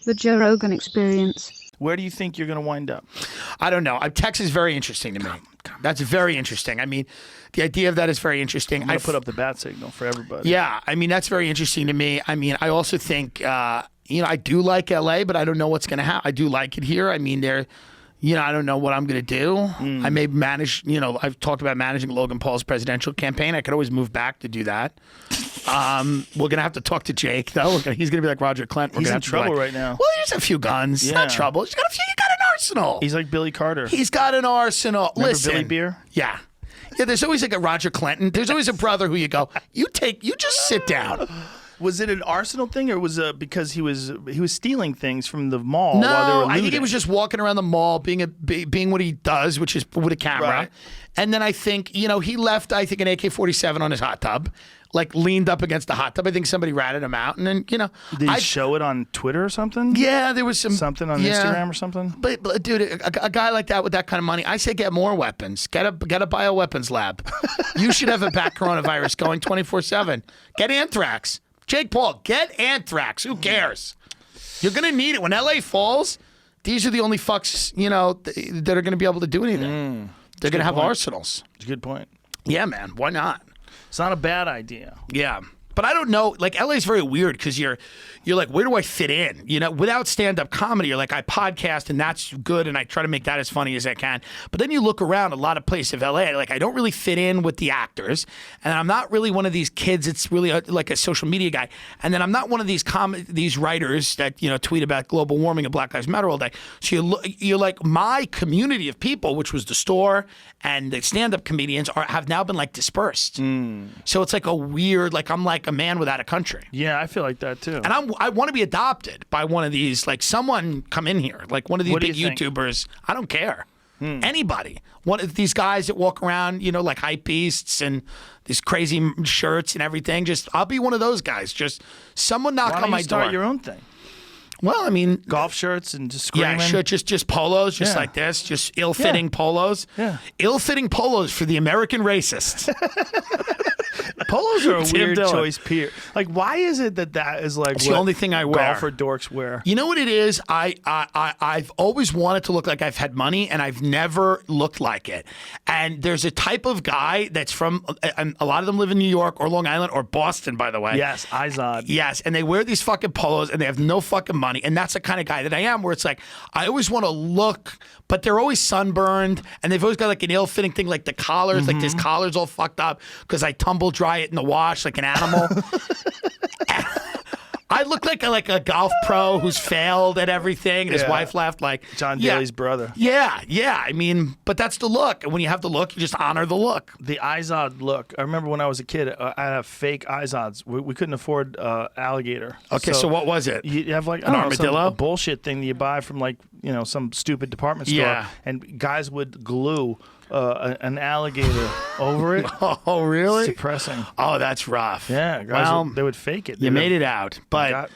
The Joe Rogan Experience. Where do you think you're going to wind up? I don't know. Texas is very interesting to me. That's very interesting. I mean, the idea of that is very interesting. I'm going to put up the bat signal for everybody. Yeah, I mean, that's very interesting to me. I mean, I also think, I do like LA, but I don't know what's going to happen. I do like it here. I mean, I don't know what I'm going to do. I may manage, I've talked about managing Logan Paul's presidential campaign. I could always move back to do that. We're going to have to talk to Jake, though. He's going to be like Roger Clinton. He's in trouble right now. Well, he has a few guns. Yeah. Not trouble. He got an arsenal. He's like Billy Carter. He's got an arsenal. Remember Listen. Billy Beer? Yeah. Yeah, there's always like a Roger Clinton. There's always a brother who you go, you just sit down. Was it an arsenal thing, or was it because he was stealing things from the mall No, while they were looting? I think he was just walking around the mall, being what he does, which is with a camera. Right. And then I think, he left, I think, an AK-47 on his hot tub, like leaned up against the hot tub. I think somebody ratted him out, and then Did he show it on Twitter or something? Yeah, there was something on Instagram or something. But dude, a guy like that with that kind of money, I say get more weapons. Get a bioweapons lab. You should have a back coronavirus going 24/7. Get anthrax. Jake Paul, get anthrax. Who cares? You're going to need it. When LA falls, these are the only fucks, that are going to be able to do anything. They're going to have arsenals. That's a good point. Yeah, man. Why not? It's not a bad idea. Yeah. But I don't know. Like, LA's very weird because you're like, where do I fit in? Without stand-up comedy, you're like, I podcast and that's good and I try to make that as funny as I can. But then you look around a lot of places of LA, like I don't really fit in with the actors. And I'm not really one of these kids that's really like a social media guy. And then I'm not one of these these writers that, tweet about global warming and Black Lives Matter all day. So you're like, my community of people, which was the store and the stand-up comedians have now been like dispersed. So it's like a weird, like I'm like a man without a country. Yeah, I feel like that too. And I want to be adopted by one of these, like someone come in here, like one of these big YouTubers. I don't care. Anybody. One of these guys that walk around, like hype beasts and these crazy shirts and everything. I'll be one of those guys. Just someone knock on my door. Why don't you start your own thing? Well, I mean, golf shirts and just screaming. Yeah, just polos, just like this, just ill-fitting polos. Yeah, ill-fitting polos for the American racist. Polos are a weird choice, Peter. Like, why is it that is like it's the only thing I wear? Golfer dorks wear. You know what it is? I've always wanted to look like I've had money, and I've never looked like it. And there's a type of guy that's from, and a lot of them live in New York or Long Island or Boston, by the way. Yes, Izod. Yes, and they wear these fucking polos, and they have no fucking money. And that's the kind of guy that I am, where it's like, I always want to look, but they're always sunburned, and they've always got like an ill-fitting thing, like the collars, like this collar's all fucked up because I tumble dry it in the wash like an animal. I look like a golf pro who's failed at everything. And his wife laughed like John Daly's brother. Yeah. I mean, but that's the look. And when you have the look, you just honor the look. The Izod look. I remember when I was a kid, I had fake Izods. We couldn't afford alligator. Okay, so what was it? You have like an armadillo, a bullshit thing that you buy from like some stupid department store. Yeah. And guys would glue an alligator over it. Oh, really? Suppressing. Oh, that's rough. Yeah, guys they would fake it. You made it out, but